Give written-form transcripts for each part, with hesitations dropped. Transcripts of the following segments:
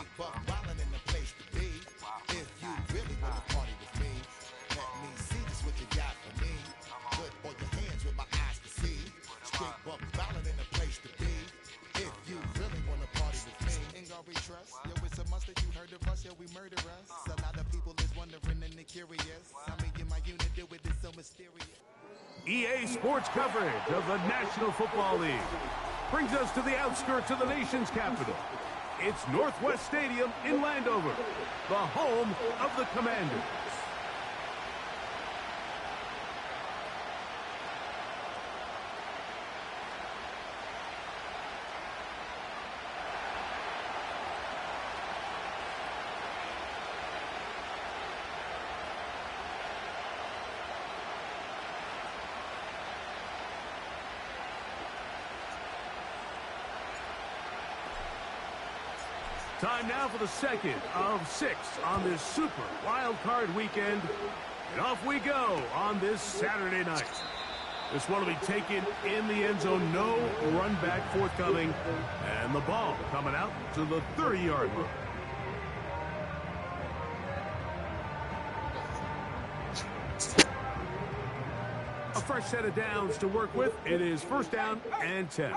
Straight buck wildin' in the place to be. If you really wanna party with me, let me see just what you got for me. Put all your hands with my eyes to see. Straight buck wildin' in the place to be. If you really wanna party with me, ain't gonna be trust. Yo, it's a must that you heard of us, yo, we murder us. A lot of people is wondering and they're curious. I mean, in my unit do it, it's so mysterious. EA Sports coverage of the National Football League brings us to the outskirts of the nation's capital. It's Northwest Stadium in Landover, the home of the Commanders. Time now for the second of 6 on this super wild card weekend. And off we go on this Saturday night. This one will be taken in the end zone. No run back forthcoming. And the ball coming out to the 30-yard line. A fresh set of downs to work with. It is first down and 10.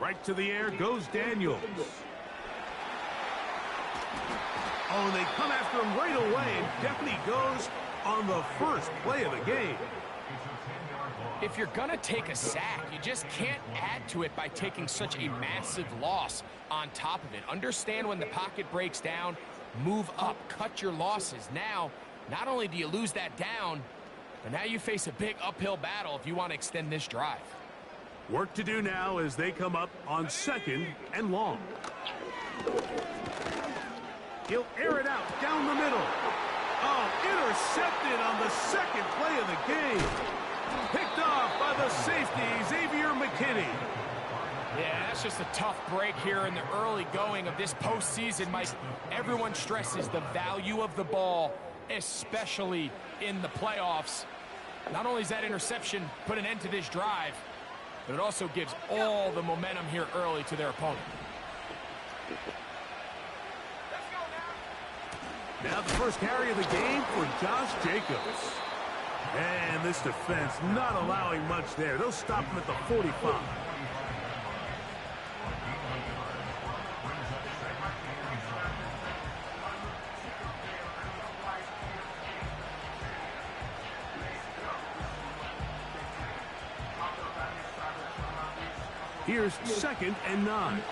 Right to the air goes Daniels. Oh, they come after him right away, and Deputy goes on the first play of the game. If you're going to take a sack, you just can't add to it by taking such a massive loss on top of it. Understand when the pocket breaks down, move up, cut your losses. Now, not only do you lose that down, but now you face a big uphill battle if you want to extend this drive. Work to do now as they come up on 2nd and long. He'll air it out down the middle. Oh, intercepted on the second play of the game. Picked off by the safety, Xavier McKinney. Yeah, that's just a tough break here in the early going of this postseason, Mike. Everyone stresses the value of the ball, especially in the playoffs. Not only does that interception put an end to this drive, but it also gives all the momentum here early to their opponent. Now the first carry of the game for Josh Jacobs. And this defense not allowing much there. They'll stop him at the 45. Here's 2nd and 9.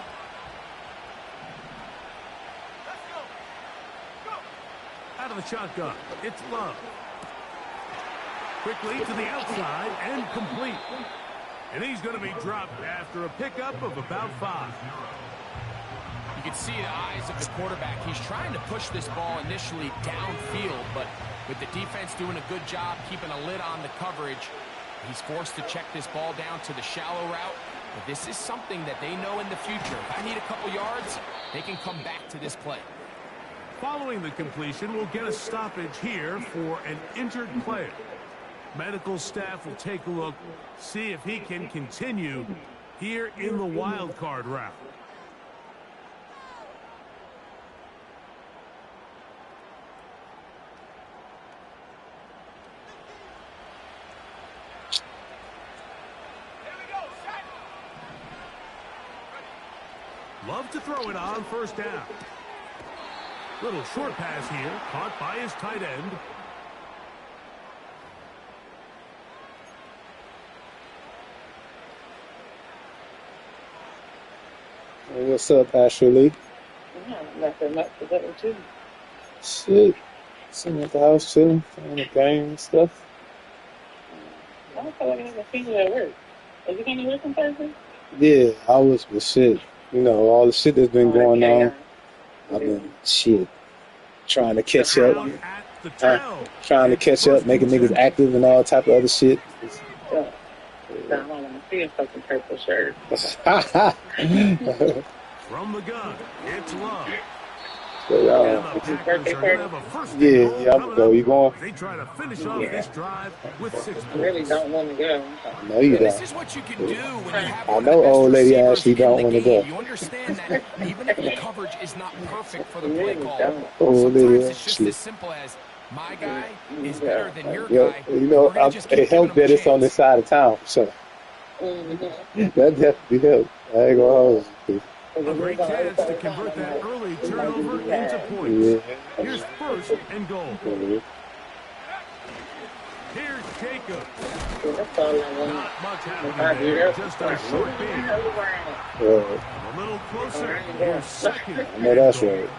Out of the shotgun, it's Love. Quickly to the outside and complete. And he's going to be dropped after a pickup of about 5. You can see the eyes of the quarterback. He's trying to push this ball initially downfield, but with the defense doing a good job keeping a lid on the coverage, he's forced to check this ball down to the shallow route. But this is something that they know in the future. If I need a couple yards, they can come back to this play. Following the completion, we'll get a stoppage here for an injured player. Medical staff will take a look, see if he can continue here in the wild card round. Love to throw it on first down. Little short pass here, caught by his tight end. What's up, Ashley? Nothing much for that too. Shit. Sitting at the house chilling, playing the game and stuff. I don't feel like I haven't seen you at work. Is you going to work on Thursday? Yeah, I was, but shit. You know, all the shit that's been going on. I've been, shit, trying to catch up. Trying to catch up, making niggas active and all type of other shit. Yeah. So I don't want to see a fucking purple shirt. From the gun, it's Love. So, And the Packers are going to have a first and goal I'm gonna coming go. up. You going? They try to finish off this drive with 6 I really points. don't want to go. No, you This don't. is what you can do when you have I one of know the best old lady receivers Ashley in don't the wanna game. go. You understand that even if the coverage is not perfect for the I play really call, don't. Old lady sometimes it's just Ashley. as simple as my guy is better than your Yeah, guy. you know, We're going to just keep it giving helped him a that it's on this chance. side of town. So that definitely helped. I ain't gonna hold you. A great chance to convert that early turnover into points. Here's first and goal. Here's Jacob. That's all I want. Not much happening there, just a short gain. A little closer. Here's second. I know that's right.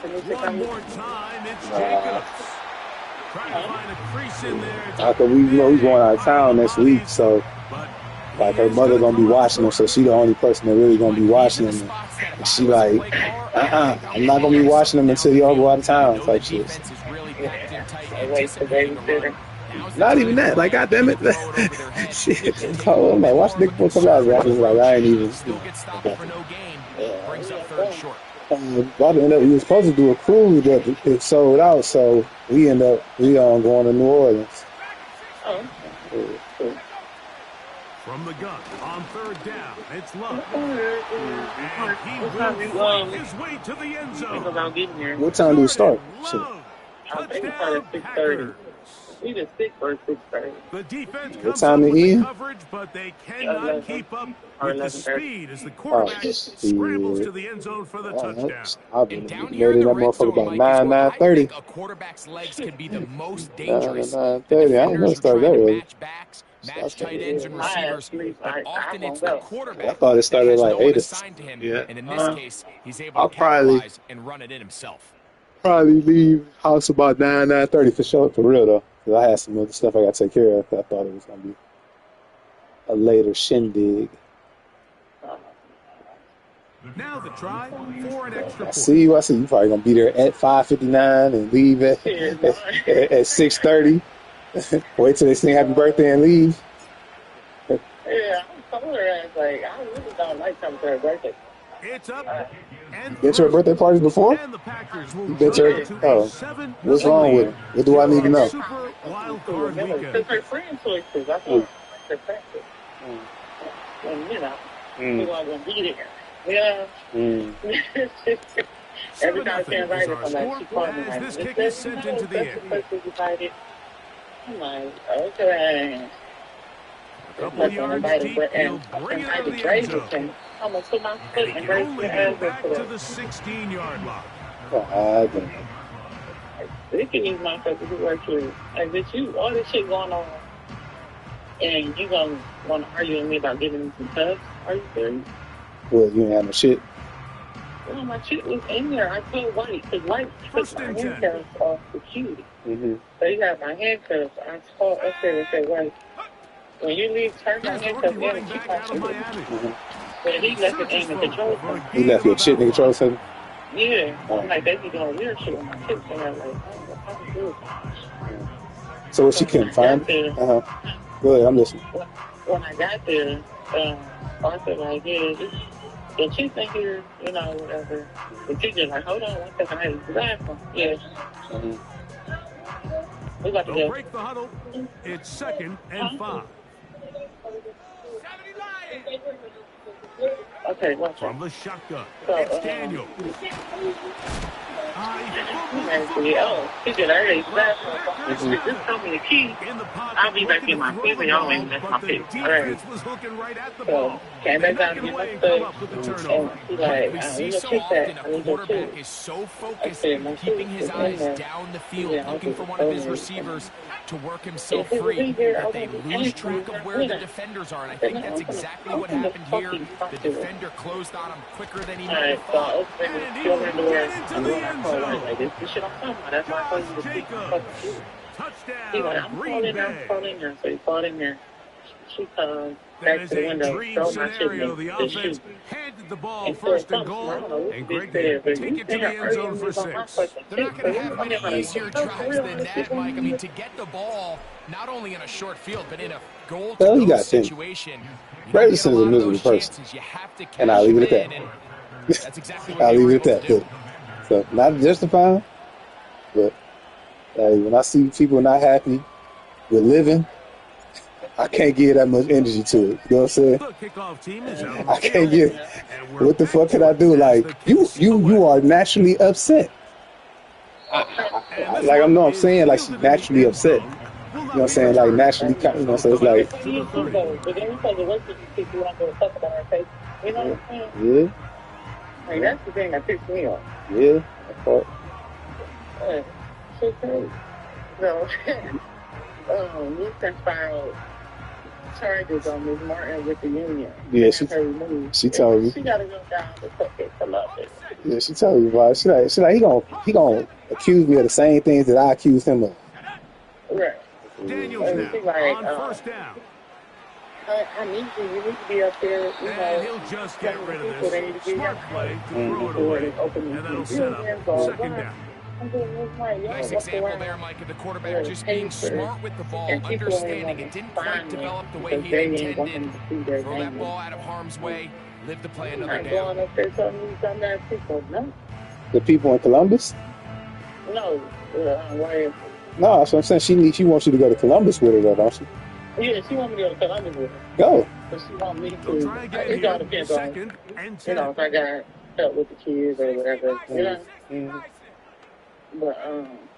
One more time, it's Jacobs. Trying to find a crease in there. Cause we know he's going out of town next week, so like her mother gonna be watching him, so she the only person that really gonna be watching him. And she like, I'm not gonna be watching him until y'all go out of town, type shit. Not even that. Like, goddamn it, shit. I'm like, watch the nigga come out. I was like, I ain't even. Still gets stopped for no gain. Brings up third and short. Bobby ended up, we was supposed to do a cruise, but it sold out, so we end up going to New Orleans. From the gun, on third down, it's Love. And he will find his way to the end zone. What time do we start? Shit. Touchdown, Packers. Either 6 or 6:30. The defense What comes time up to with the end? coverage, but they cannot keep up Or with the 11:30. speed as the quarterback scrambles to the end zone for the touchdown. I've And been down made here in in the that red motherfucker zone, about Mike, is where I 9:30. think a quarterback's legs could be the most dangerous. The 9:30. I ain't defenders gonna are start trying that to early. match backs, match tight ends and receivers, but often it's the I quarterback thought it that started has like no one 8. assigned to him, and in this case, he's able I'll to probably capitalize and run it in himself. leave house about 9:30 for sure, for real though. Cause I had some other stuff I gotta take care of. I thought it was gonna be a later shindig. Now the try for an extra I point. see you. You probably gonna be there at 5:59 and leave at 6:30. Wait till they sing happy birthday and leave. Yeah, I'm told her, I was like, I really don't like coming to her birthday. It's up and Been to her birthday parties before? And the Packers will Been to her? jump Oh, to a 7 what's wrong with it? What do I need to know? Super wild card Because weekend. her friend choices, I thought her practice. And, you know, we all going to be there. Yeah. Every time she invited, I'm like, she called me like, this kick is sent into the air. I'm like, okay. Couple yards deep, he'll bring it out of the end zone. I'm going to put my foot And he and can break only the go ass back into to it. the 16-yard line. They can use my fucking to work here. Like, bitch, you, all this shit going on, and you gonna want to argue with me about giving me some tubs? Are you serious? Well, you ain't have no shit. Well, my shit was in there. I told White, because White took my handcuffs off security. So he got my handcuffs. I called up there and said, White, when you leave, turn my handcuffs in and keep my shit. But he left it in the control center. He left your shit in the control center? Yeah. I'm like, they be doing weird shit with my shit. So I'm like, how do you do it? So what, she couldn't find it? Go ahead, I'm listening. When I got there, Arthur like, yeah, the chief in here, you know, whatever. The teacher like, hold on one second, I had to use the bathroom. Yeah. We about to They'll go. break the huddle. It's 2nd and 5. Okay, watch From out. the shotgun, So, it's Daniel. He did already just tell me the key. I'll be back in my feet and y'all ain't mess my feet. All right. So, came back down to get my stuff. And he's like, We I see need to so check often that. a I need to quarterback check. is so focused on keeping his eyes down the field, looking for one of his receivers to work himself free, that they lose track of where the defenders are. And I think that's exactly what happened here. The defender closed on him quicker than he might have thought. And he will get into the end zone. Like, this shit I'm talking about. That's why I told you to keep fucking shit. He's like, Touchdown, I'm Green falling there, Bay. I'm falling there. So he fought in there. she comes That back is to the a window, dream throw my scenario. shipment, The and offense shoot. handed the ball And so first and something goal, small, and this Greg bitch said, did but take you it to think the I'm end zone arguing for with on my 6. fucking They're shit, not so going to you have don't many know how to easier fuck for drives real than on this shit that, on Mike. I mean, me. to get the ball, not only in a short field, but in a Well, he goal-to-go got 10. situation, you don't get a Ferguson is a lot of miserable those person. chances. You have to And I'll cash leave them it at in, and that. that's exactly what I'll they leave were it at able that. to do. So, not justifying, but when I see people not happy with living, I can't give that much energy to it. You know what I'm saying? The kickoff team is out on I the can't field. get. And we're What the back fuck can to I it do? as Like the kick you are naturally upset. And this Like I one know I'm is saying like she's fielded in the naturally end upset. zone. You Will know not what I'm be saying? Like returned. naturally, you know, so it's It'll come like, out to You the too, 30. though, but then we supposed to work with these people who don't give a fuck about our faces. You know what I'm saying? yeah, Like, that's the thing that picks me off. yeah, that part. Shit crazy. So, Houston filed charges on Ms. Martin with the union. Yeah, She she told me. She got to go down to fucking Columbus. Yeah, she told me, boy. She like he gonna accuse me of the same things that I accused him of. Right. Daniels And now she like, on first down. I need you. You need to be up there. You And know, he'll just get rid of people, they need this. to be Smart up play to there. throw it away. Open And that'll these set up buildings, second down. I'm doing this right. Y'all Nice walk example around there, Mike, of the quarterback just being smart with the ball, and people ain't understanding want it to didn't quite find me develop the way because he they ain't want intended. him to see their Throw that name. ball out of harm's way, live to play I'm another not down. going up there telling these dumbass people, no. The people in Columbus? No, right. No, that's what I'm saying. She wants you to go to Columbus with her, though, don't she? Yeah, she want me to go to Columbus with her. Go. But she want me They'll to. try again It all here. depends on, Second and you 10. know, if I got help with the kids or whatever, you know. Mm-hmm. But,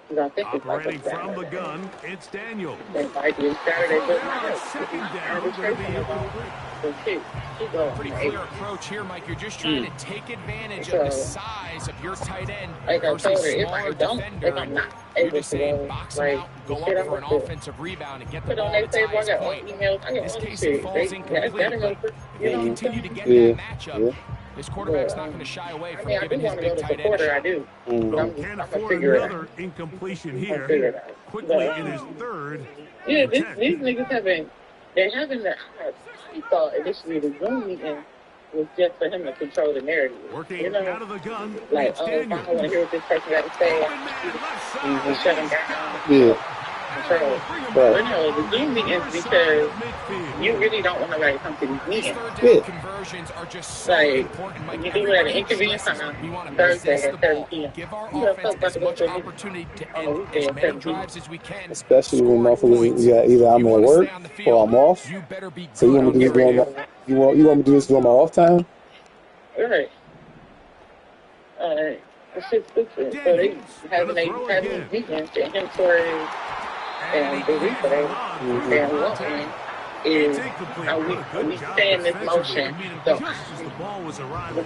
'cause I think it's like Operating a from the Saturday. gun, it's Daniel. It might be a Saturday, Throw but there not on a second down. registration Going to be incomplete. So she go Pretty on clear approach here, Mike. You're just trying to take advantage of the size of your tight end like I versus told her, if smaller I don't, defender. if I'm And not you're able just to saying go, box him like, out, the go shit up I'm for an up to offensive rebound and get the put on ball at their its table, I highest got all point. emails, I In got this all the case, it shit. falls That incomplete, go but for, if you they know what I'm continue to saying? get Yeah. that matchup, Yeah. this quarterback's not But, going to shy away I from mean, I do giving his want to go big to tight end a support her, I shot. do. But I'm Can't going to afford figure it out. another incompletion I'm going to figure here. it out. Quickly But, in his third. yeah, and 10. these niggas haven't, they haven't, I thought initially the Zoom meeting was just for him to control the narrative. Working You know? out of the gun, Like, it's oh, if I Daniel. don't want to hear what this person got to say, Open man, left side. just shut him He's down. got it. Yeah. Control. Bring him But down no, the on Zoom the meetings far because side of midfield. you really don't want nobody to come to these These meetings. third Yeah. down conversions are just so Like, important, Mike. you do it at an Everybody inconvenient stresses time, we want to Thursday possess the at 7 ball, p.m. give our You know, offense folks about as to go much to a meeting opportunity to on the end weekend as at many 7 p.m. drives as we can, Especially when scoring motherfuckers points. either If I'm you at want to work stay on the or field, I'm off. you better be So you good want me on to the do this radio. during my you want me to do this during my off time? Right. It's just stupid. So they having these meetings and him touring and the replay and Walton is are we saying this motion? So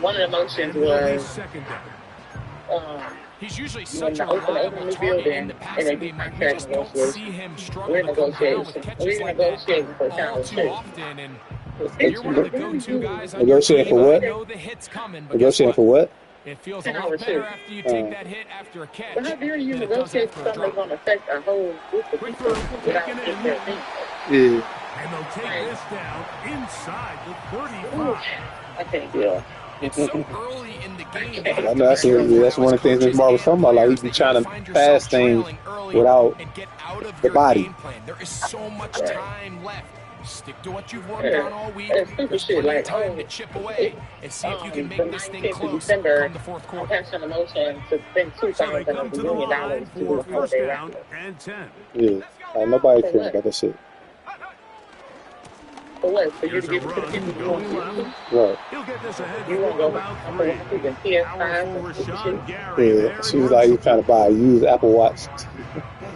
one of the motions was He's usually when such a the open reliable the target building in the and passing they do game, Mike. We contract just don't see negotiations. him struggle We're to come down with negotiating. catches We're like that negotiating for all Challenge too 2. often. And if you're one of the go-to guys on your Negotiating team, for what? I know the hit's coming, but guess Negotiating what? for what? It feels a 10 lot hour better shift. after you take that hit after a catch But how dare you than it does negotiate after a something that's drop. going to affect a whole group of Quick people throw, without taken just in. their team? Yeah. And they'll take this down inside the 35. I can't deal. It's so early in the game. I know that's one of the things Miss Mark was talking about. Like, he be trying to pass things without and get out of the your body. game plan. There is so much time left. Stick to what you've worked on all week. It's stupid There's shit. plenty Like, of time to chip away and see if you can make this thing close December, come the fourth I quarter. passed an emotion to spend So they come to the $2,000 line to do for a first holiday down wrap. and 10. Yeah. Nobody cares about that shit. For what? For you Here's to a give it to the run people you going want left. to? Right. He'll get this ahead You want for to go about I'm 3. going to keep PS5 Powerful and stupid Rashawn shit? Gary Yeah. there. She was like, you trying to buy a used Apple Watch.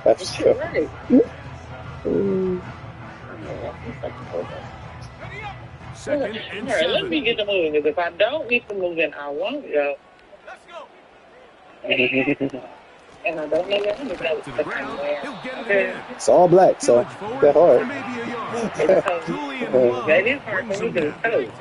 That's Shit, right. Second and All right, let 7. me get the moving, because if I don't get the moving, I won't go. And I don't know that I'm Back to the ground. He'll get it in. It's all black, so Tillage forward that for hard. maybe a yard. Julian Love That is hard brings for me him to down.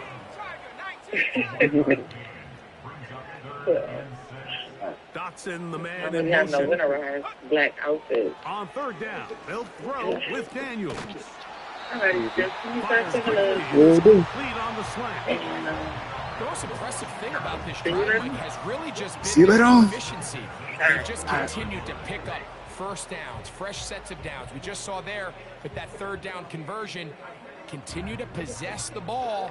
Dotson, the I man don't in have no motion. winterized black outfit. On third down, they'll throw with Daniels. All right, just you back to the Will do. and The most impressive thing about this drive, Mike, has really just See you been later their on. efficiency. They've just continued to pick up first downs, fresh sets of downs. We just saw there with that third down conversion, continue to possess the ball.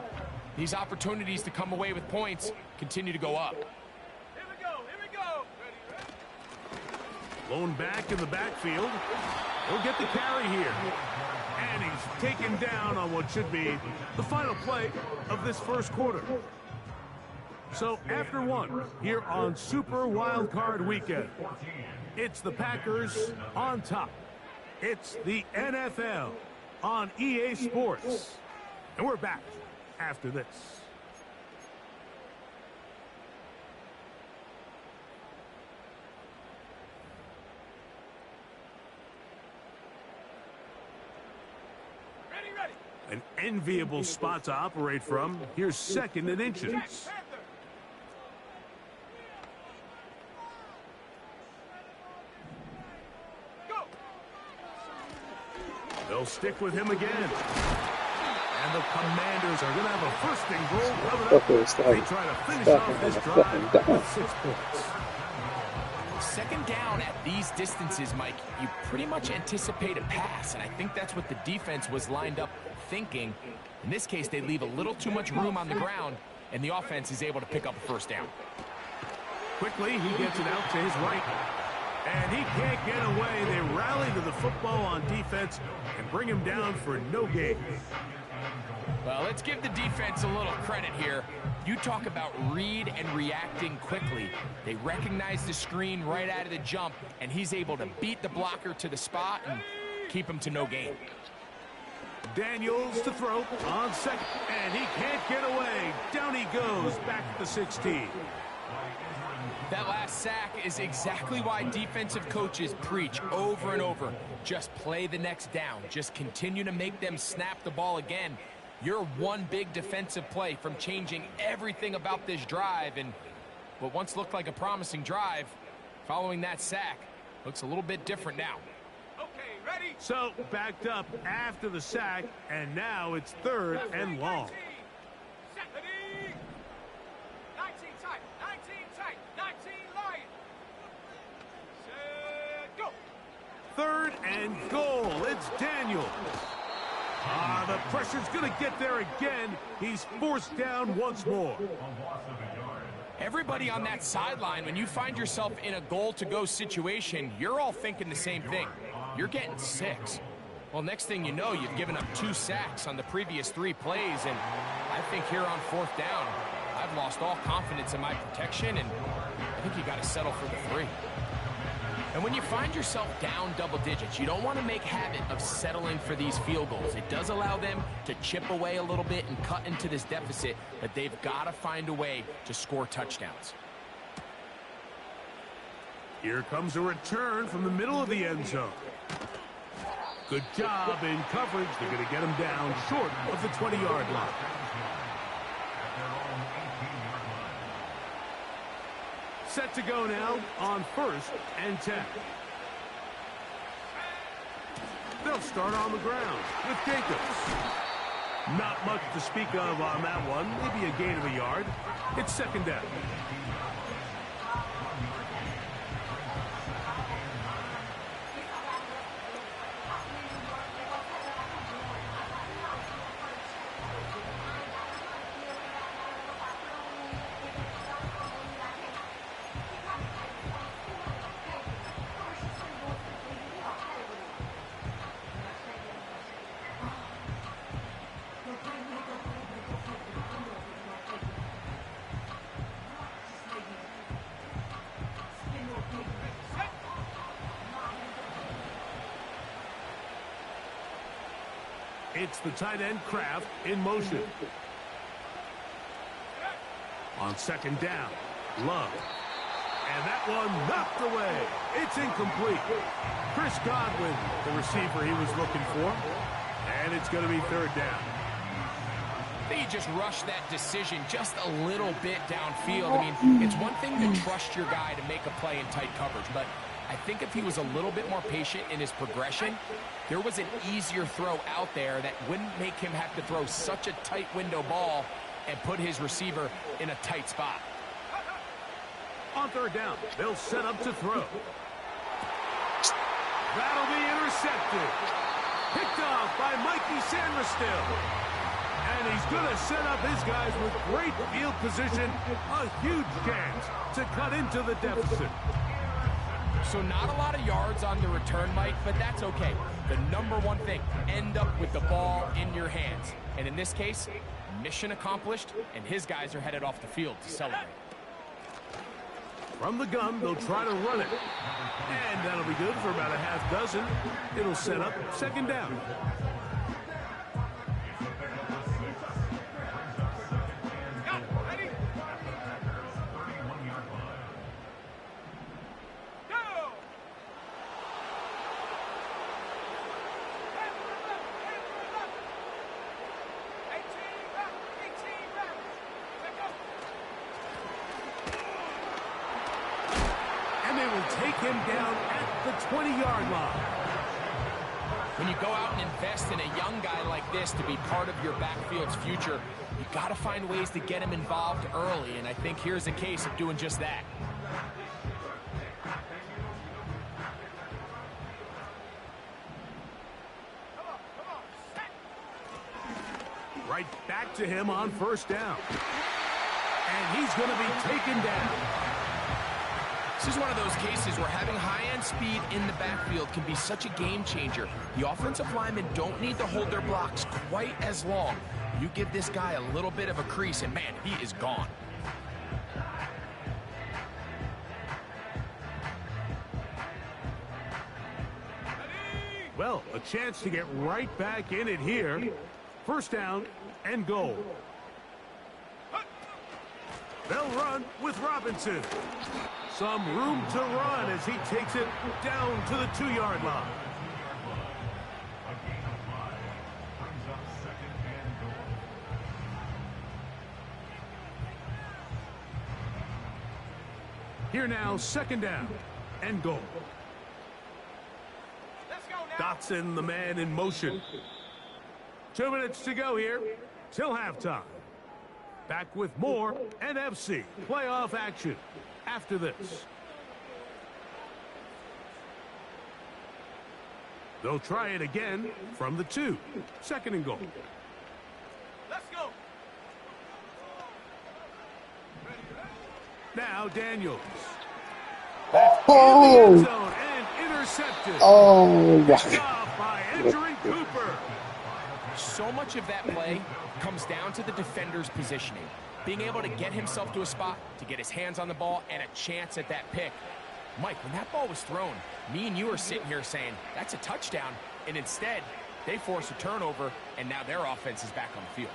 These opportunities to come away with points continue to go up. Here we go. Lone back in the backfield. He'll get the carry here. And he's taken down on what should be the final play of this first quarter. So after one, here on Super Wild Card Weekend, it's the Packers on top. It's the NFL on EA Sports. And we're back after this. An enviable spot to operate from. Here's second and inches. They'll stick with him again. And the Commanders are going to have a first and goal coming up. They try to finish off this drive with 6 points. Second down at these distances, Mike, you pretty much anticipate a pass, and I think that's what the defense was lined up thinking. In this case, they leave a little too much room on the ground, and the offense is able to pick up a first down. Quickly, he gets it out to his right. And he can't get away. They rally to the football on defense and bring him down for no gain. Well, let's give the defense a little credit here. You talk about read and reacting quickly. They recognize the screen right out of the jump, and he's able to beat the blocker to the spot and keep him to no gain. Daniels to throw on second, and he can't get away. Down he goes, back to the 16. That last sack is exactly why defensive coaches preach over and over. Just play the next down. Just continue to make them snap the ball again. You're one big defensive play from changing everything about this drive, and what once looked like a promising drive, following that sack, looks a little bit different now. Okay, ready? So, backed up after the sack, and now it's third and long. 19 tight, 19 line. Set, go. Third and goal. It's Daniels. The pressure's going to get there again. He's forced down once more. Everybody on that sideline, when you find yourself in a goal-to-go situation, you're all thinking the same thing. You're getting 6. Well, next thing you know, you've given up 2 sacks on the previous 3 plays, and I think here on 4th down, I've lost all confidence in my protection, and I think you got to settle for the 3. And when you find yourself down double digits, you don't want to make habit of settling for these field goals. It does allow them to chip away a little bit and cut into this deficit, but they've got to find a way to score touchdowns. Here comes a return from the middle of the end zone. Good job in coverage. They're going to get him down short of the 20-yard line. Set to go now on 1st and 10. They'll start on the ground with Jacobs. Not much to speak of on that one. Maybe a gain of a yard. It's 2nd down. It's the tight end Kraft in motion. On 2nd down, Love. And that one knocked away. It's incomplete. Chris Godwin, the receiver he was looking for. And it's going to be 3rd down. I think he just rushed that decision just a little bit downfield. I mean, it's one thing to trust your guy to make a play in tight coverage, but I think if he was a little bit more patient in his progression, there was an easier throw out there that wouldn't make him have to throw such a tight window ball and put his receiver in a tight spot. On third down, they'll set up to throw. That'll be intercepted. Picked off by Mikey Sanders. And he's going to set up his guys with great field position. A huge chance to cut into the deficit. So not a lot of yards on the return, Mike, but that's okay. The number one thing, end up with the ball in your hands. And in this case, mission accomplished, and his guys are headed off the field to celebrate. From the gun, they'll try to run it. And that'll be good for about a half dozen. It'll set up second down. Take him down at the 20-yard line. When you go out and invest in a young guy like this to be part of your backfield's future, you got to find ways to get him involved early, and I think here's a case of doing just that. Right back to him on first down. And he's going to be taken down. This is one of those cases where having high-end speed in the backfield can be such a game changer. The offensive linemen don't need to hold their blocks quite as long. You give this guy a little bit of a crease, and man, he is gone. Well, a chance to get right back in it here. First down and goal. They'll run with Robinson. Some room to run as he takes it down to the 2-yard line. Here now, second down and goal. Dotson, the man in motion. 2 minutes to go here till halftime. Back with more NFC playoff action after this. They'll try it again from the 2. Second and goal. Let's go. Now Daniels. Oh! In the end zone and intercepted. Oh, my Picked off by Edgerrin Cooper. So much of that play comes down to the defender's positioning. Being able to get himself to a spot, to get his hands on the ball, and a chance at that pick. Mike, when that ball was thrown, me and you are sitting here saying, that's a touchdown. And instead, they force a turnover, and now their offense is back on the field.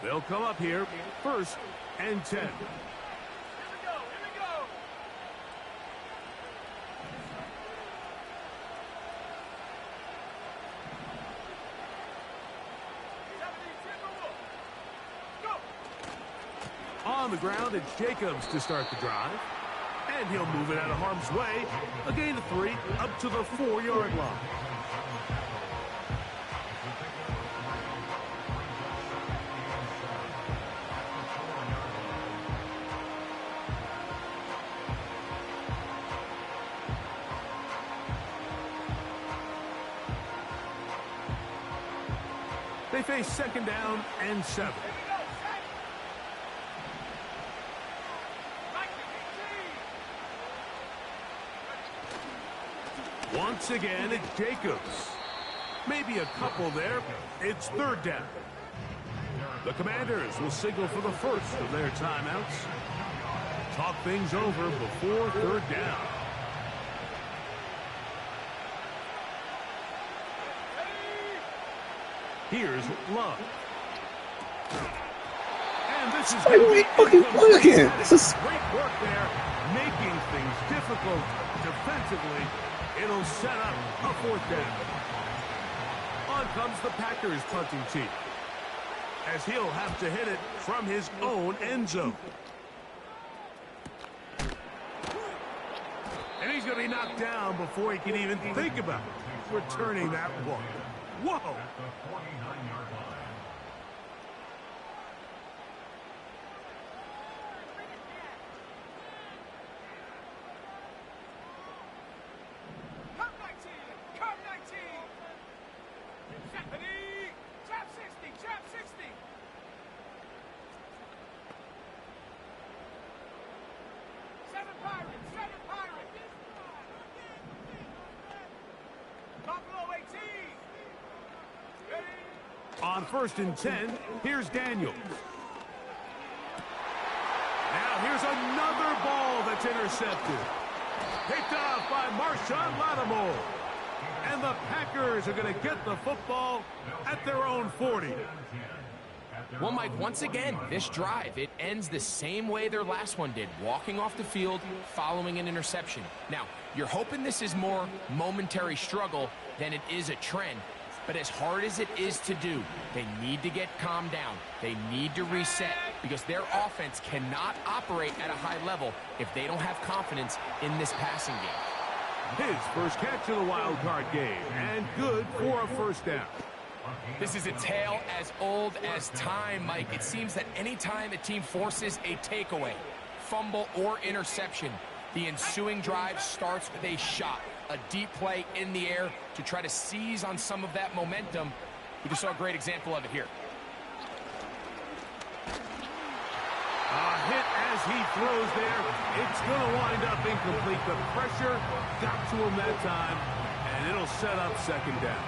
They'll come up here, first and 10. Here we go. Here we go. On the ground, it's Jacobs to start the drive. And he'll move it out of harm's way. A gain of 3 up to the 4-yard line. They face second down and 7. Once again, it's Jacobs. Maybe a couple there. It's third down. The Commanders will signal for the first of their timeouts. Talk things over before third down. Here's Love. And this is going to be working. This is great work there, making things difficult defensively It'll set up a 4th down. On comes the Packers punting team, as he'll have to hit it from his own end zone. And he's going to be knocked down before he can even think about returning that one. Whoa! On 1st and 10, here's Daniels. Now here's another ball that's intercepted. Picked off by Marshawn Lattimore. And the Packers are going to get the football at their own 40. Well, Mike, once again, this drive, it ends the same way their last one did, walking off the field, following an interception. Now, you're hoping this is more momentary struggle than it is a trend. But as hard as it is to do, they need to get calmed down. They need to reset because their offense cannot operate at a high level if they don't have confidence in this passing game. His first catch of the wild card game, and good for a 1st down. This is a tale as old as time, Mike. It seems that any time a team forces a takeaway, fumble, or interception, the ensuing drive starts with a shot, a deep play in the air to try to seize on some of that momentum. We just saw a great example of it here. A hit as he throws there. It's going to wind up incomplete. The pressure got to him that time, and it'll set up 2nd down.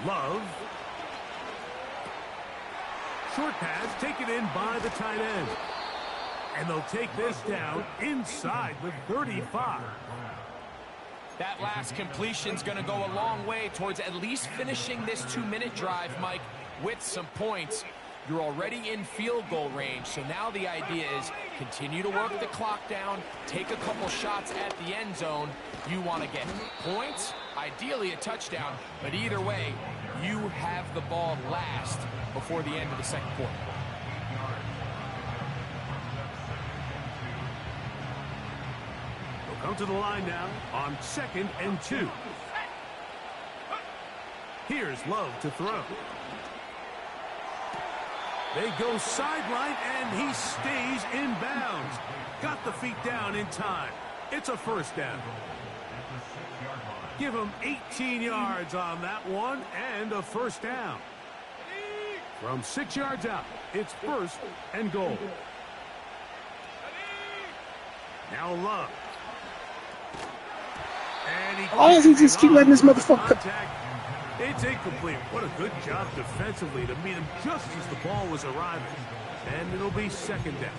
Love. Short pass taken in by the tight end. And they'll take this down inside the 35. That last completion's going to go a long way towards at least finishing this 2-minute drive, Mike, with some points. You're already in field goal range, so now the idea is continue to work the clock down, take a couple shots at the end zone. You want to get points, ideally a touchdown, but either way, you have the ball last before the end of the 2nd quarter. They'll come to the line now on 2nd and 2. Here's Love to throw. They go sideline, and he stays in bounds. Got the feet down in time. It's a 1st down. Give him 18 yards on that one, and a 1st down. From 6 yards out, it's 1st and goal. Now Love. And Why does he just keep letting this motherfucker? It's incomplete. What a good job defensively to meet him just as the ball was arriving. And it'll be 2nd down.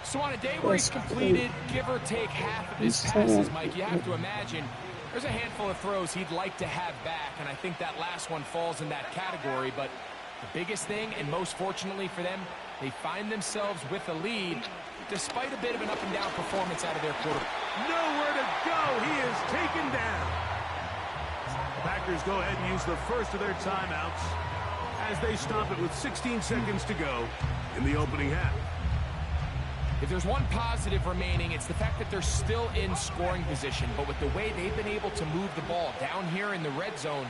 So on a day where he's completed, give or take half of his passes, Mike, you have to imagine there's a handful of throws he'd like to have back, and I think that last one falls in that category. But the biggest thing, and most fortunately for them, they find themselves with a lead despite a bit of an up-and-down performance out of their quarterback. Nowhere to go. He is taken down. The Packers go ahead and use the first of their timeouts as they stop it with 16 seconds to go in the opening half. If there's one positive remaining, it's the fact that they're still in scoring position. But with the way they've been able to move the ball down here in the red zone,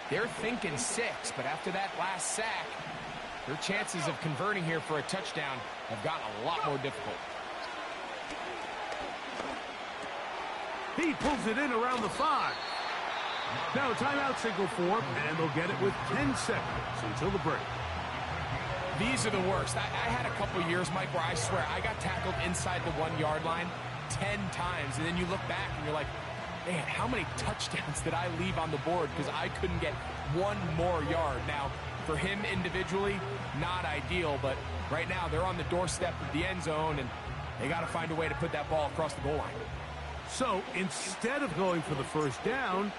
they're thinking 6. But after that last sack, their chances of converting here for a touchdown have gotten a lot more difficult. He pulls it in around the 5. Now a timeout signal for him, and they'll get it with 10 seconds until the break. These are the worst. I had a couple years, Mike, where I swear I got tackled inside the 1-yard line 10 times. And then you look back and you're like, man, how many touchdowns did I leave on the board because I couldn't get one more yard? Now, for him individually, not ideal, but right now they're on the doorstep of the end zone, and they got to find a way to put that ball across the goal line. So instead of going for the 1st down,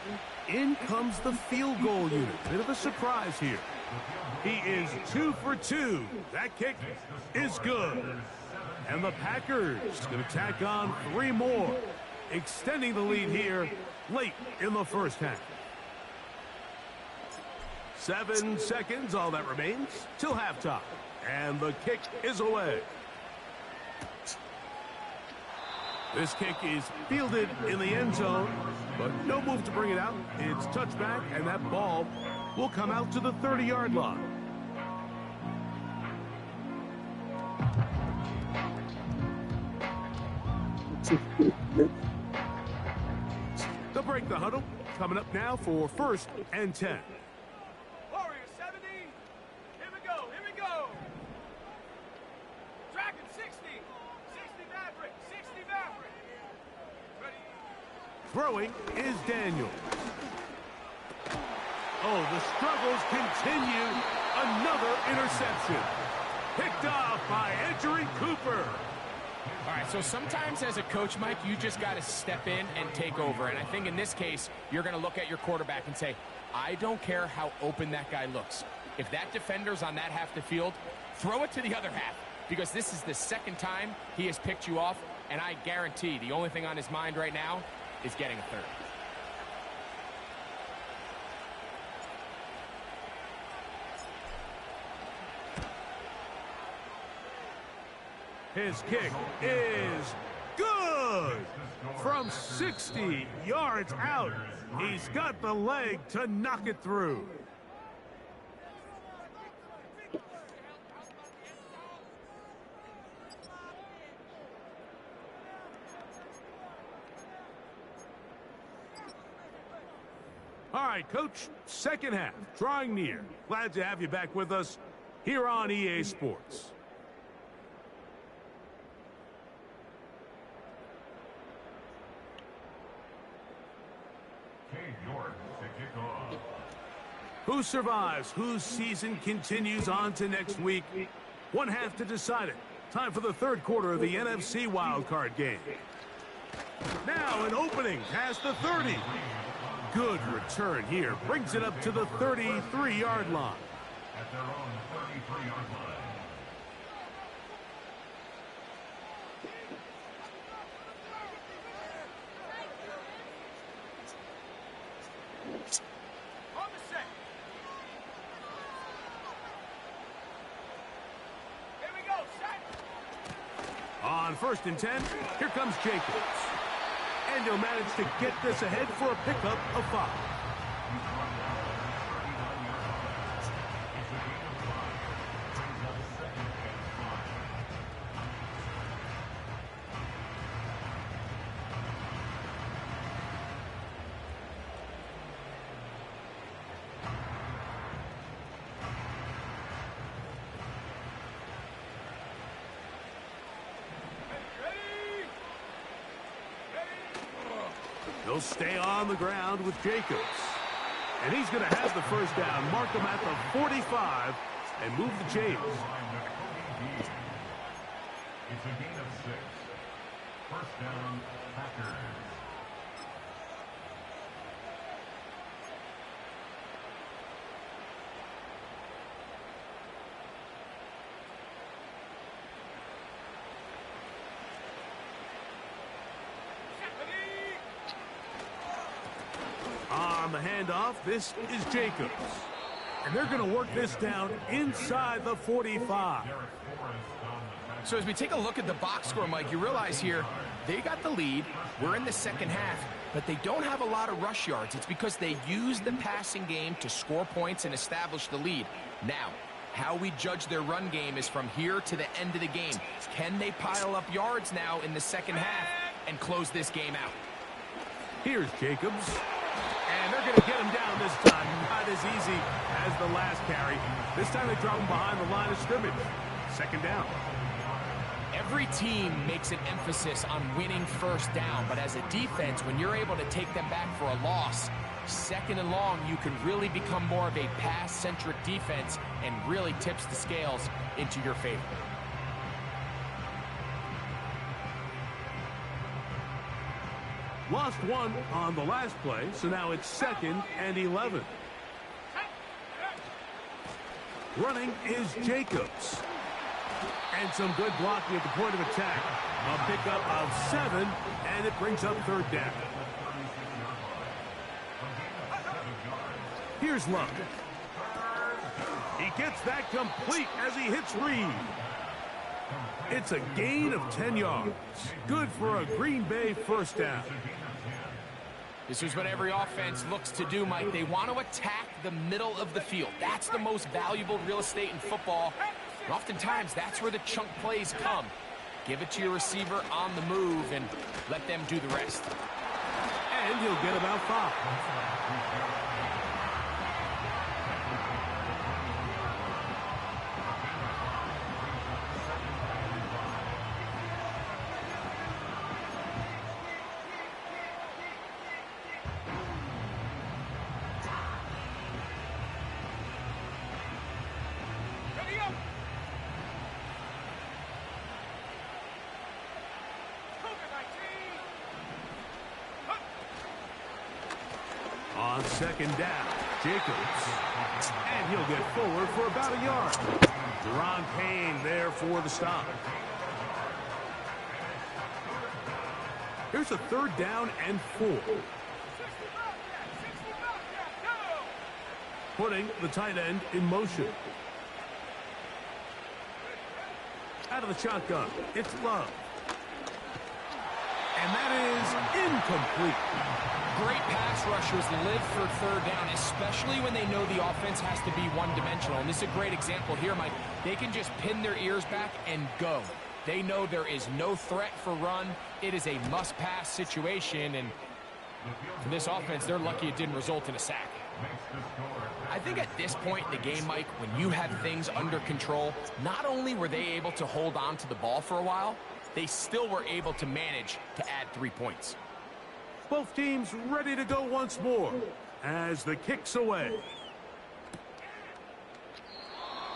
in comes the field goal unit. Bit of a surprise here. He is 2 for 2. That kick is good. And the Packers going to tack on 3 more, extending the lead here late in the first half. 7 seconds, all that remains, till halftime. And the kick is away. This kick is fielded in the end zone, but no move to bring it out. It's touchback, and that ball will come out to the 30-yard line. They'll break the huddle. Coming up now for 1st and 10. Warriors 70. Here we go. Here we go. Dragon 60. 60 Maverick. 60 Maverick. Ready. Throwing is Daniel. Oh, the struggles continue. Another interception. Picked off by Edgerrin Cooper. All right, so sometimes as a coach, Mike, you just got to step in and take over. And I think in this case, you're going to look at your quarterback and say, I don't care how open that guy looks. If that defender's on that half the field, throw it to the other half. Because this is the second time he has picked you off. And I guarantee the only thing on his mind right now is getting a third. His kick is good. From 60 yards out, he's got the leg to knock it through. All right, Coach, second half, drawing near. Glad to have you back with us here on EA Sports. Who survives? Whose season continues on to next week? One half to decide it. Time for the third quarter of the NFC wildcard game. Now an opening past the 30. Good return here. Brings it up to the 33-yard line. At their own 33-yard line. On the set. Here we go. Set. On 1st and 10, here comes Jacobs. And he'll manage to get this ahead for a pickup of 5. He'll stay on the ground with Jacobs. And he's going to have the first down, mark him at the 45, and move the chains. It's a gain of 6. First down, Packers. On the handoff, this is Jacobs. And they're going to work this down inside the 45. So as we take a look at the box score, Mike, you realize here they got the lead. We're in the second half, but they don't have a lot of rush yards. It's because they use the passing game to score points and establish the lead. Now, how we judge their run game is from here to the end of the game. Can they pile up yards now in the second half and close this game out? Here's Jacobs. And they're going to get him down this time. Not as easy as the last carry. This time they drop him behind the line of scrimmage. Second down. Every team makes an emphasis on winning first down, but as a defense, when you're able to take them back for a loss, second and long, you can really become more of a pass-centric defense and really tips the scales into your favor. Lost one on the last play, so now it's 2nd and 11. Running is Jacobs. And some good blocking at the point of attack. A pickup of 7, and it brings up third down. Here's Love. He gets that complete as he hits Reed. It's a gain of 10 yards. Good for a Green Bay first down. This is what every offense looks to do, Mike. They want to attack the middle of the field. That's the most valuable real estate in football. And oftentimes, that's where the chunk plays come. Give it to your receiver on the move and let them do the rest. And he'll get about 5. On second down, Jacobs. And he'll get forward for about a yard. Deron Payne there for the stop. Here's a third down and 4. Putting the tight end in motion. Out of the shotgun, it's Love. And that is incomplete. Great pass rushers live for third down, especially when they know the offense has to be one-dimensional. And this is a great example here, Mike. They can just pin their ears back and go. They know there is no threat for run. It is a must-pass situation, and for this offense, they're lucky it didn't result in a sack. I think at this point in the game, Mike, when you have things under control, not only were they able to hold on to the ball for a while, they still were able to manage to add 3 points. Both teams ready to go once more as the kick's away.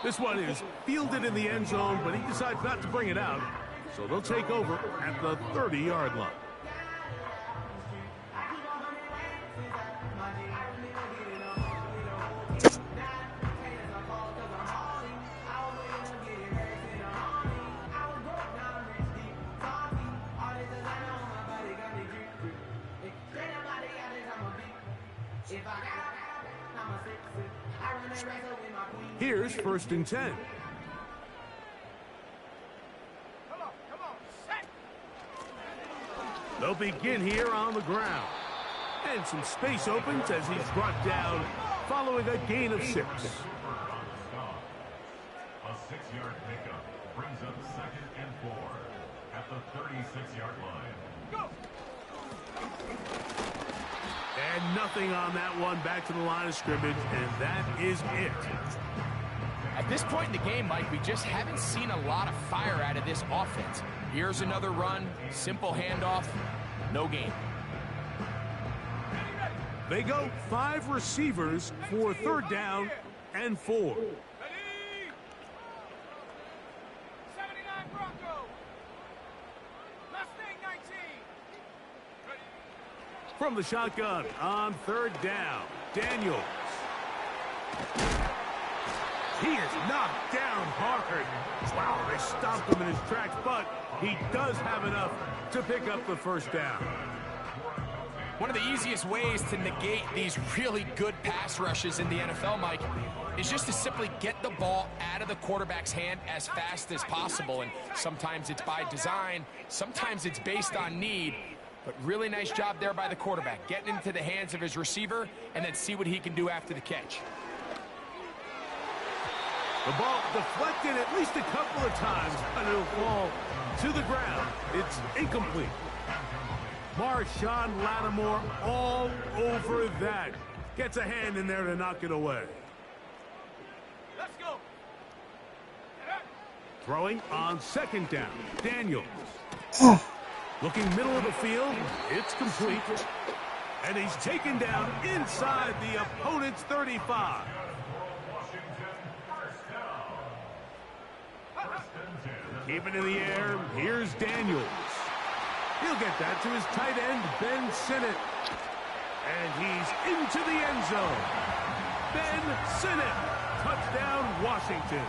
This one is fielded in the end zone, but he decides not to bring it out. So they'll take over at the 30-yard line. Here's 1st and 10. They'll begin here on the ground. And some space opens as he's brought down following a gain of 6. A 6-yard pickup brings up 2nd and 4 at the 36-yard line. And nothing on that one, back to the line of scrimmage, and that is it. At this point in the game, Mike, we just haven't seen a lot of fire out of this offense. Here's another run, simple handoff, no gain. They go 5 receivers for 3rd down and 4. From the shotgun on 3rd down, Daniels. He is knocked down hard. Wow, they stopped him in his tracks, but he does have enough to pick up the first down. One of the easiest ways to negate these really good pass rushes in the NFL, Mike, is just to simply get the ball out of the quarterback's hand as fast as possible. And sometimes it's by design, sometimes it's based on need. But really nice job there by the quarterback, getting into the hands of his receiver and then see what he can do after the catch. The ball deflected at least a couple of times, and it'll fall to the ground. It's incomplete. Marshawn Lattimore all over that. Gets a hand in there to knock it away. Let's go. Throwing on 2nd down, Daniels. Looking middle of the field, it's complete. And he's taken down inside the opponent's 35. Keep it in the air, here's Daniels. He'll get that to his tight end, Ben Sinnott. And he's into the end zone. Ben Sinnott Touchdown, Washington.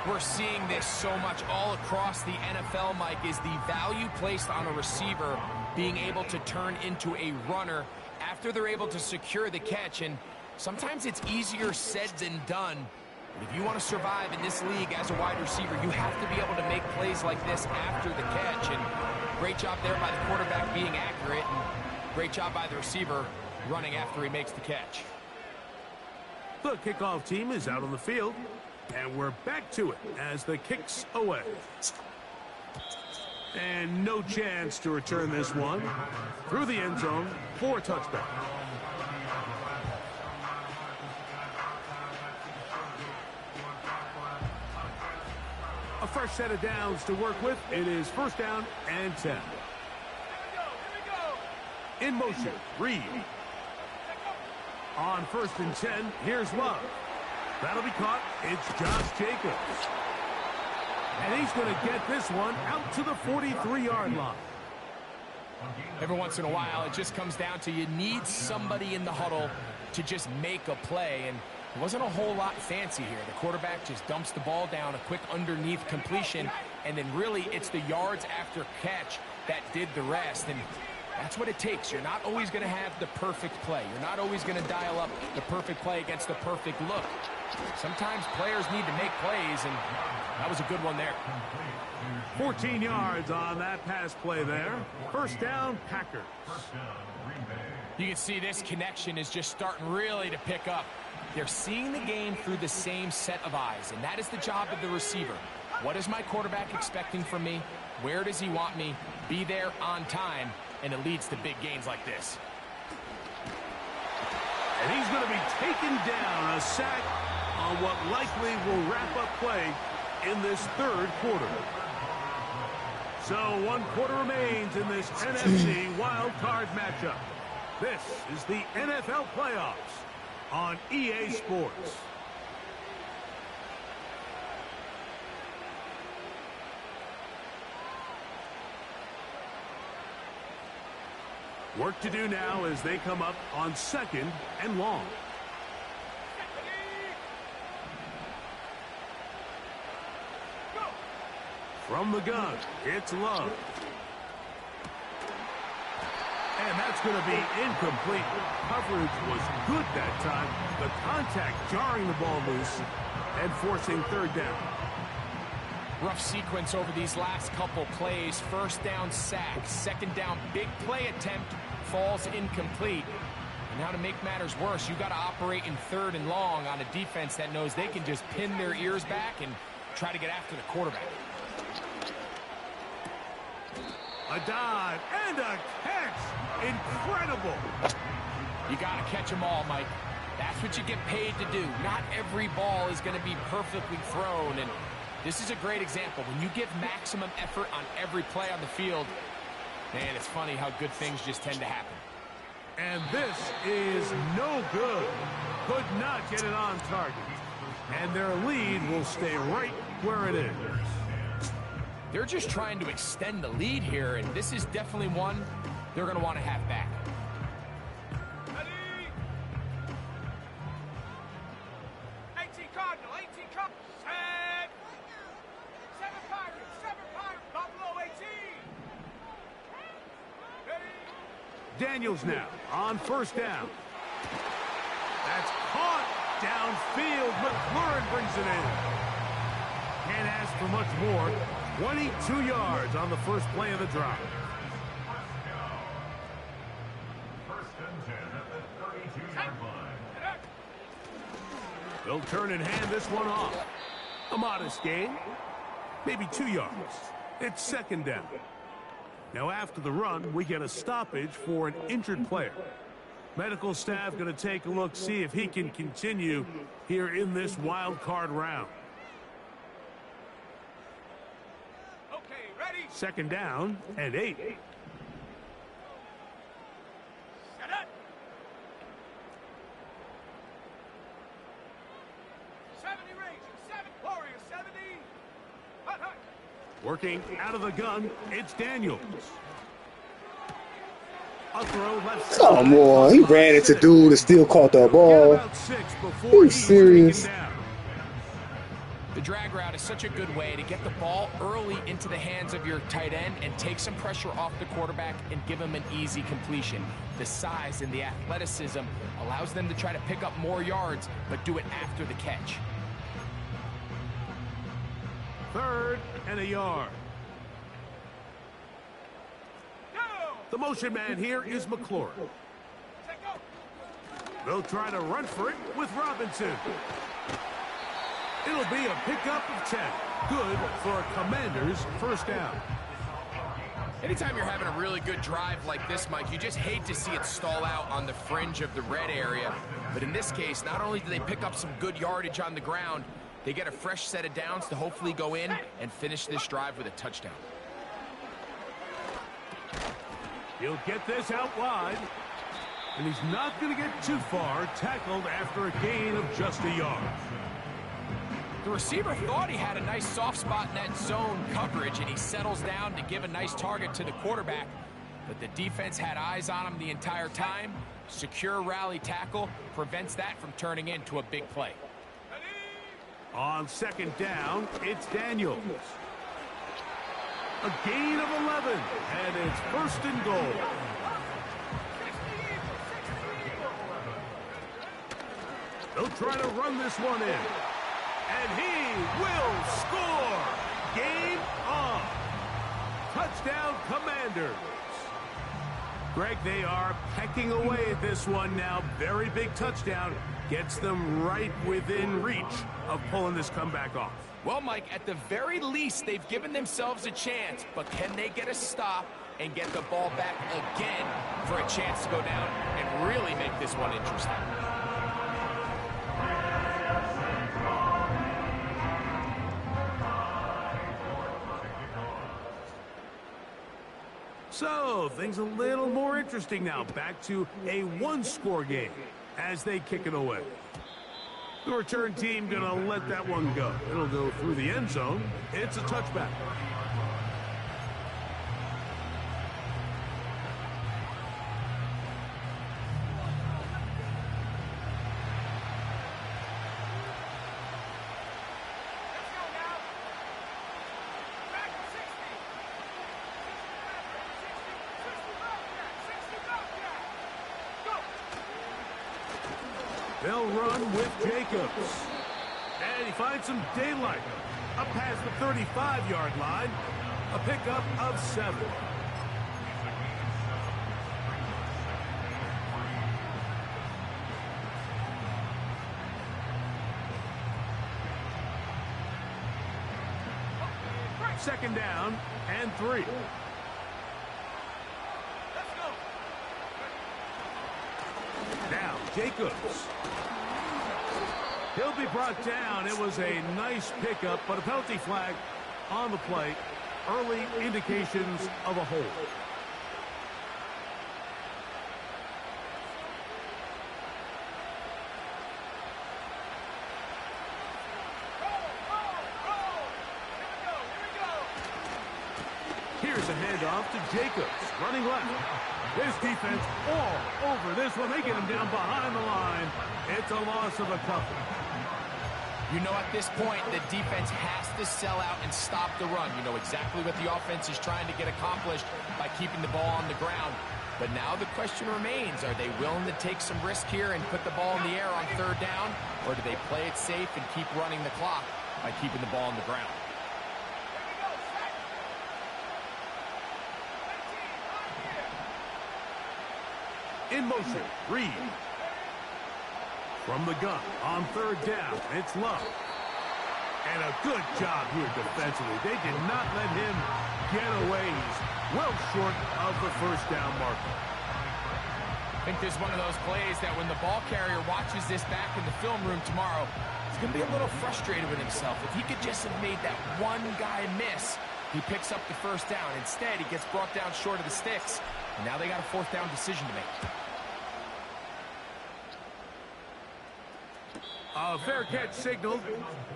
We're seeing this so much all across the NFL, Mike, is the value placed on a receiver being able to turn into a runner after they're able to secure the catch. And sometimes it's easier said than done. But if you want to survive in this league as a wide receiver, you have to be able to make plays like this after the catch. And great job there by the quarterback being accurate. And great job by the receiver running after he makes the catch. The kickoff team is out on the field. And we're back to it as the kick's away. And no chance to return this one through the end zone for a touchback. A fresh set of downs to work with. It is first down and 10. In motion, Reed. On first and 10, here's Love. That'll be caught. It's Josh Jacobs. And he's going to get this one out to the 43-yard line. Every once in a while, it just comes down to you need somebody in the huddle to just make a play. And it wasn't a whole lot fancy here. The quarterback just dumps the ball down, a quick underneath completion, and then really it's the yards after catch that did the rest. And that's what it takes. You're not always going to have the perfect play. You're not always going to dial up the perfect play against the perfect look. Sometimes players need to make plays, and that was a good one there. 14 yards on that pass play there. First down, Packers. You can see this connection is just starting really to pick up. They're seeing the game through the same set of eyes, and that is the job of the receiver. What is my quarterback expecting from me? Where does he want me? Be there on time, and it leads to big gains like this. And he's going to be taken down, a sack on what likely will wrap up play in this third quarter. So 1 quarter remains in this NFC wild card matchup. This is the NFL playoffs on EA Sports. Work to do now as they come up on second and long. From the gun, it's Love. And that's going to be incomplete. Coverage was good that time. The contact jarring the ball loose and forcing third down. Rough sequence over these last couple plays. First down sack, second down big play attempt falls incomplete. And now to make matters worse, you got to operate in third and long on a defense that knows they can just pin their ears back and try to get after the quarterback. A dive and a catch. Incredible. You got to catch them all, Mike. That's what you get paid to do. Not every ball is going to be perfectly thrown, and this is a great example. When you give maximum effort on every play on the field, man, it's funny how good things just tend to happen. And this is no good. Could not get it on target. And their lead will stay right where it is. They're just trying to extend the lead here, and this is definitely one they're going to want to have back. Ready? 18 Cardinal, 18 Cardinal. Set. 7 Pirates, Buffalo 18. Ready? Daniels now on first down. That's caught downfield. McLaurin brings it in. Can't ask for much more. 22 yards on the first play of the drive. First and 10 at the 32-yard line. They'll turn and hand this one off. A modest gain. Maybe 2 yards. It's second down. Now after the run, we get a stoppage for an injured player. Medical staff going to take a look, see if he can continue here in this wild card round. Second down and 8. Set up. 70 Rangers, 7 Warriors, 70. Hut, hut. Working out of the gun, it's Daniels. A throw left side. Come on, he ran into dude and still caught the ball. About 6 before Are you he's serious? taken down. The drag route is such a good way to get the ball early into the hands of your tight end and take some pressure off the quarterback and give him an easy completion. The size and the athleticism allows them to try to pick up more yards, but do it after the catch. 3rd and a yard. The motion man here is McLaurin. They'll try to run for it with Robinson. It'll be a pickup of 10. Good for a Commander's first down. Anytime you're having a really good drive like this, Mike, you just hate to see it stall out on the fringe of the red area. But in this case, not only do they pick up some good yardage on the ground, they get a fresh set of downs to hopefully go in and finish this drive with a touchdown. He'll get this out wide. And he's not going to get too far, tackled after a gain of just a yard. The receiver thought he had a nice soft spot in that zone coverage, and he settles down to give a nice target to the quarterback. But the defense had eyes on him the entire time. Secure rally tackle prevents that from turning into a big play. On 2nd down, it's Daniels. A gain of 11, and it's 1st and goal. They'll try to run this one in. And he will score. Game on. Touchdown, Commanders. Greg, they are pecking away at this one now. Very big touchdown. Gets them right within reach of pulling this comeback off. Well, Mike, at the very least, they've given themselves a chance. But can they get a stop and get the ball back again for a chance to go down and really make this one interesting? So, things a little more interesting now. Back to a one-score game as they kick it away. The return team going to let that one go. It'll go through the end zone. It's a touchback. They'll run with Jacobs. And he finds some daylight. Up past the 35-yard line. A pickup of 7. Second down and 3. Now, Jacobs. He'll be brought down. It was a nice pickup, but a penalty flag on the play. Early indications of a hold. Here's a handoff to Jacobs, running left. This defense all over this one. They get him down behind the line. It's a loss of a couple. You know, at this point, the defense has to sell out and stop the run. You know exactly what the offense is trying to get accomplished by keeping the ball on the ground. But now the question remains, are they willing to take some risk here and put the ball in the air on 3rd down? Or do they play it safe and keep running the clock by keeping the ball on the ground? In motion, Reed. From the gun, on 3rd down, it's Love. And a good job here defensively. They did not let him get away. He's well short of the 1st down marker. I think this is one of those plays that when the ball carrier watches this back in the film room tomorrow, he's going to be a little frustrated with himself. If he could just have made that one guy miss, he picks up the 1st down. Instead, he gets brought down short of the sticks. And now they got a 4th down decision to make. A fair catch signaled,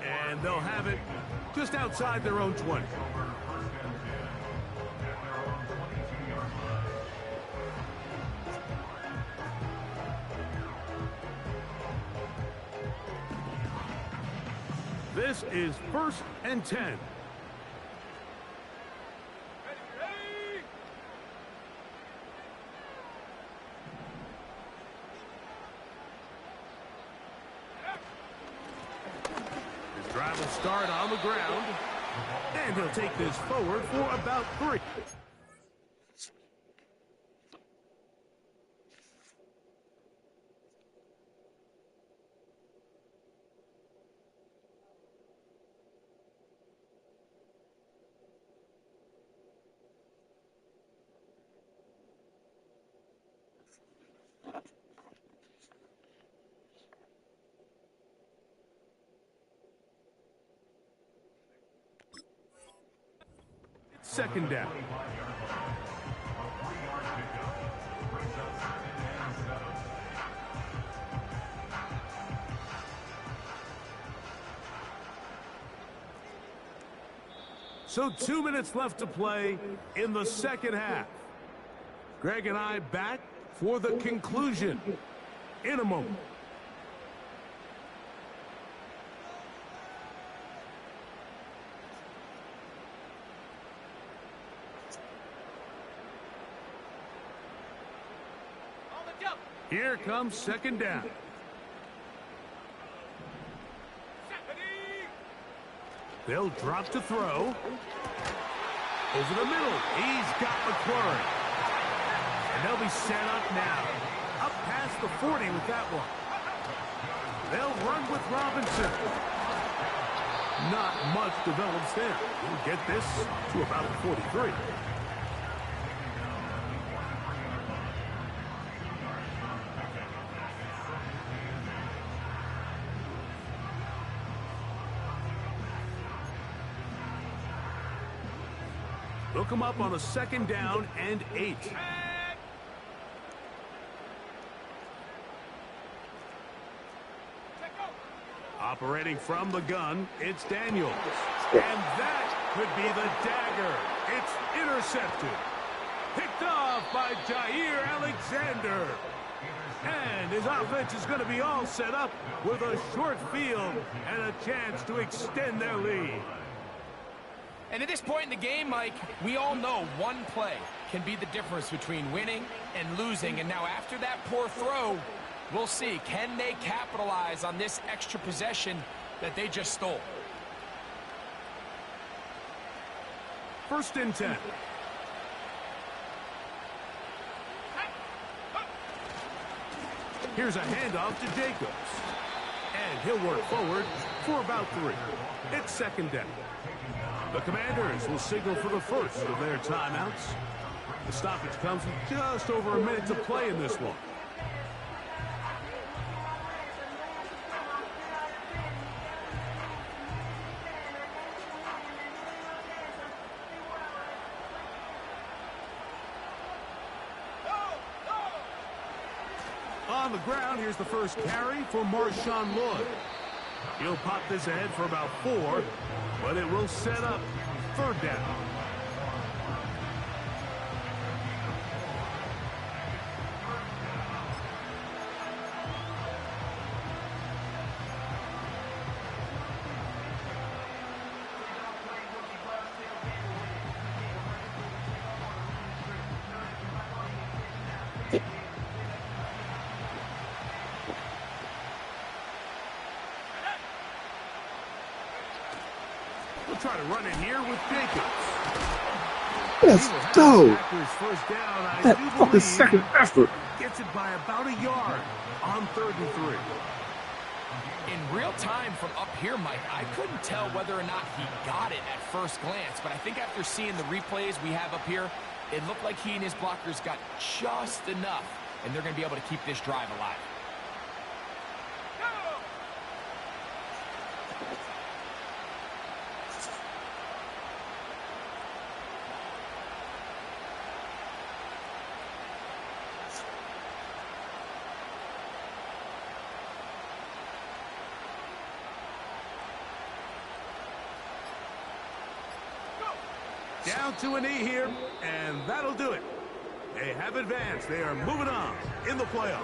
and they'll have it just outside their own 20. This is 1st and 10. His drive will start on the ground, and he'll take this forward for about 3. Second down. So 2 minutes left to play in the second half. Greg and I back for the conclusion in a moment. Here comes second down. They'll drop to throw. Over the middle. He's got McClurry. And they'll be set up now. Up past the 40 with that one. They'll run with Robinson. Not much develops there. We'll get this to about the 43. They'll come up on a second down and 8. Operating from the gun, it's Daniels. And that could be the dagger. It's intercepted. Picked off by Jair Alexander. And his offense is going to be all set up with a short field and a chance to extend their lead. And at this point in the game, Mike, we all know one play can be the difference between winning and losing. And now after that poor throw, we'll see, can they capitalize on this extra possession that they just stole? 1st and 10. Here's a handoff to Jacobs. And he'll work forward for about 3. It's second down. The Commanders will signal for the first of their timeouts. The stoppage comes with just over a minute to play in this one. On the ground, here's the first carry for Marshawn Lloyd. He'll pop this ahead for about 4, but it will set up 3rd down. We'll try to run it here with Jacobs. Let's go. That fucking second effort. Gets it by about a yard on 3rd and 3. In real time from up here, Mike, I couldn't tell whether or not he got it at first glance, but I think after seeing the replays we have up here, it looked like he and his blockers got just enough, and they're going to be able to keep this drive alive. Down to a knee here, and that'll do it. They have advanced. They are moving on in the playoffs.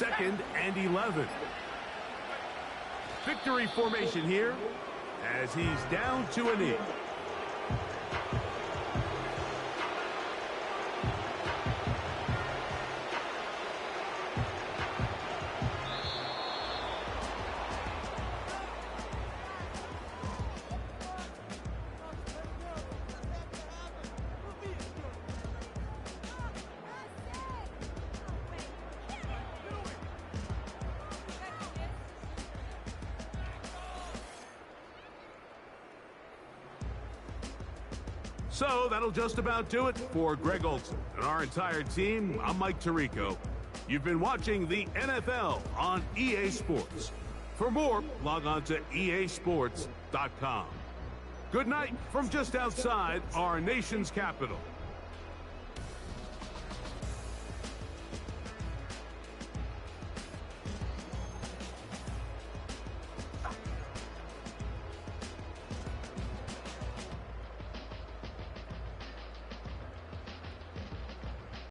2nd and 11. Victory formation here as he's down to a knee. So that'll just about do it for Greg Olson and our entire team. I'm Mike Tirico. You've been watching the NFL on EA Sports. For more, log on to easports.com. Good night from just outside our nation's capital.